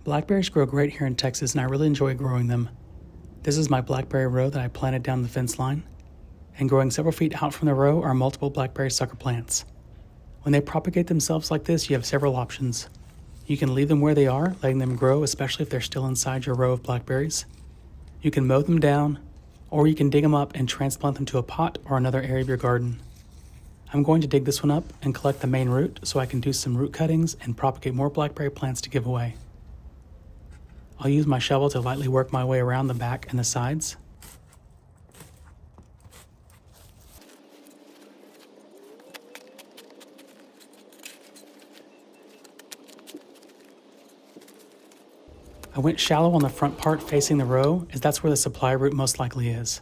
Blackberries grow great here in Texas, and I really enjoy growing them. This is my blackberry row that I planted down the fence line, and growing several feet out from the row are multiple blackberry sucker plants. When they propagate themselves like this, you have several options. You can leave them where they are, letting them grow, especially if they're still inside your row of blackberries. You can mow them down, or you can dig them up and transplant them to a pot or another area of your garden. I'm going to dig this one up and collect the main root so I can do some root cuttings and propagate more blackberry plants to give away. I'll use my shovel to lightly work my way around the back and the sides. I went shallow on the front part facing the row, as that's where the supply root most likely is.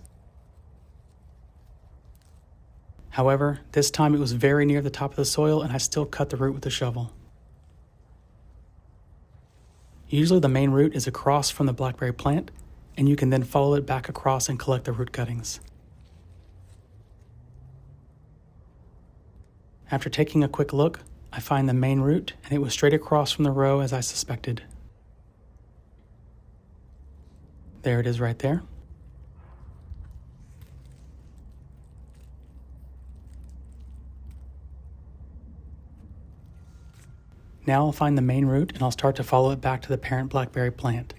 However, this time it was very near the top of the soil and I still cut the root with the shovel. Usually the main root is across from the blackberry plant, and you can then follow it back across and collect the root cuttings. After taking a quick look, I find the main root, and it was straight across from the row as I suspected. There it is right there. Now I'll find the main root and I'll start to follow it back to the parent blackberry plant.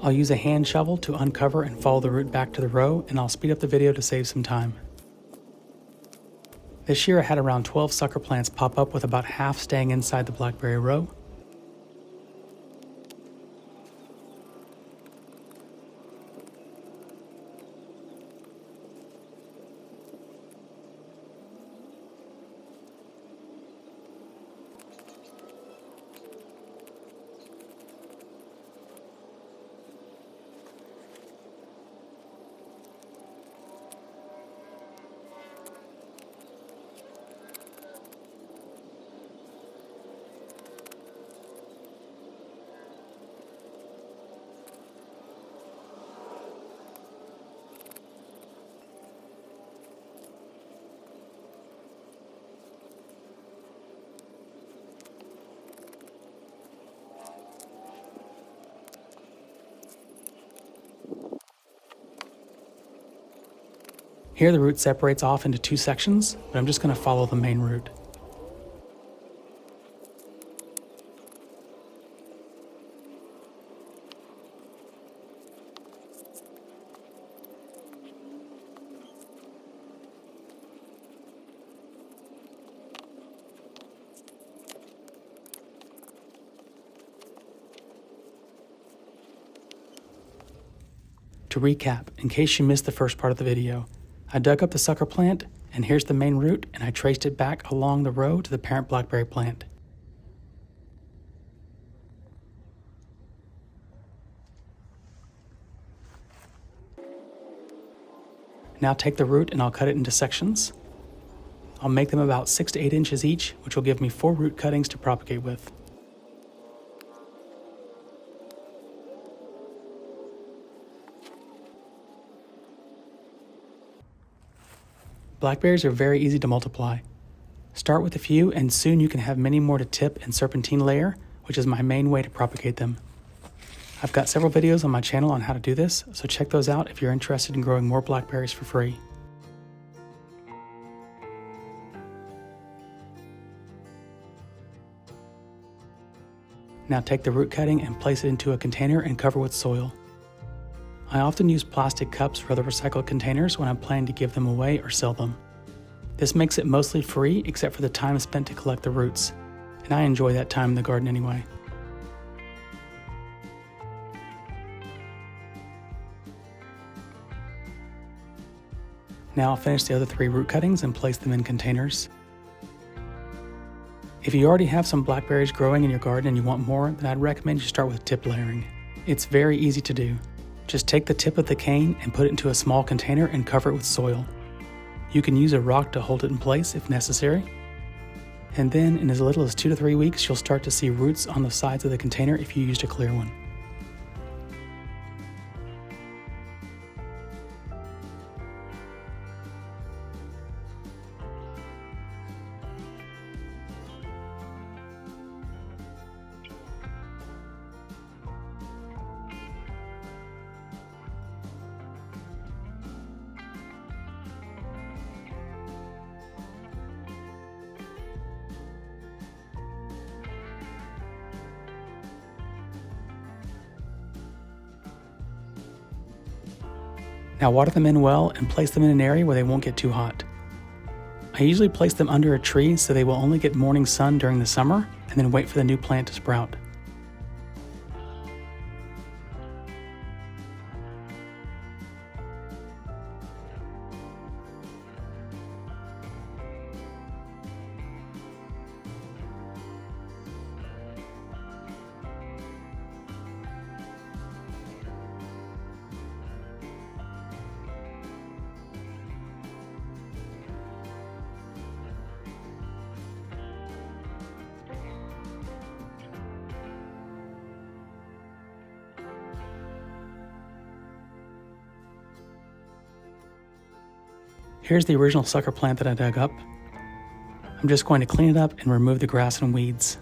I'll use a hand shovel to uncover and follow the root back to the row, and I'll speed up the video to save some time. This year I had around 12 sucker plants pop up, with about half staying inside the blackberry row. Here the root separates off into two sections, but I'm just going to follow the main root. To recap, in case you missed the first part of the video, I dug up the sucker plant, and here's the main root, and I traced it back along the row to the parent blackberry plant. Now take the root and I'll cut it into sections. I'll make them about 6 to 8 inches each, which will give me 4 root cuttings to propagate with. Blackberries are very easy to multiply. Start with a few, and soon you can have many more to tip and serpentine layer, which is my main way to propagate them. I've got several videos on my channel on how to do this, so check those out if you're interested in growing more blackberries for free. Now take the root cutting and place it into a container and cover with soil. I often use plastic cups or other recycled containers when I'm planning to give them away or sell them. This makes it mostly free except for the time spent to collect the roots, and I enjoy that time in the garden anyway. Now I'll finish the other 3 root cuttings and place them in containers. If you already have some blackberries growing in your garden and you want more, then I'd recommend you start with tip layering. It's very easy to do. Just take the tip of the cane and put it into a small container and cover it with soil. You can use a rock to hold it in place if necessary. And then in as little as 2 to 3 weeks, you'll start to see roots on the sides of the container if you used a clear one. Now water them in well and place them in an area where they won't get too hot. I usually place them under a tree so they will only get morning sun during the summer and then wait for the new plant to sprout. Here's the original sucker plant that I dug up. I'm just going to clean it up and remove the grass and weeds.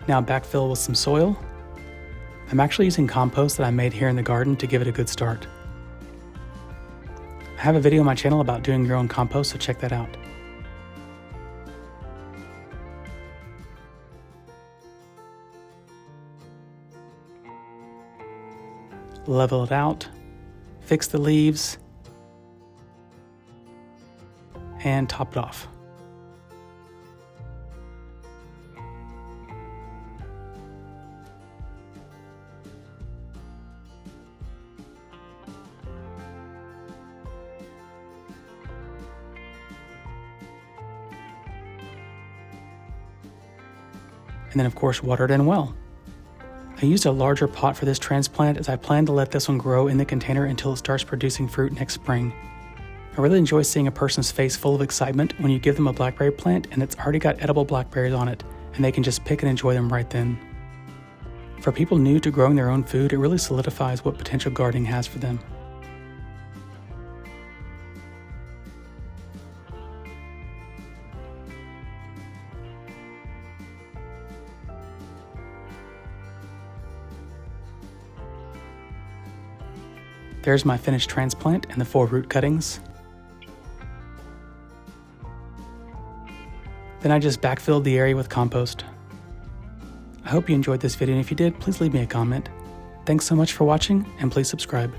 Now backfill with some soil. I'm actually using compost that I made here in the garden to give it a good start. I have a video on my channel about doing your own compost, so check that out. Level it out, fix the leaves, and top it off. And then of course water it in well. I used a larger pot for this transplant as I plan to let this one grow in the container until it starts producing fruit next spring. I really enjoy seeing a person's face full of excitement when you give them a blackberry plant and it's already got edible blackberries on it and they can just pick and enjoy them right then. For people new to growing their own food, it really solidifies what potential gardening has for them. There's my finished transplant and the 4 root cuttings. Then I just backfilled the area with compost. I hope you enjoyed this video, and if you did, please leave me a comment. Thanks so much for watching, and please subscribe.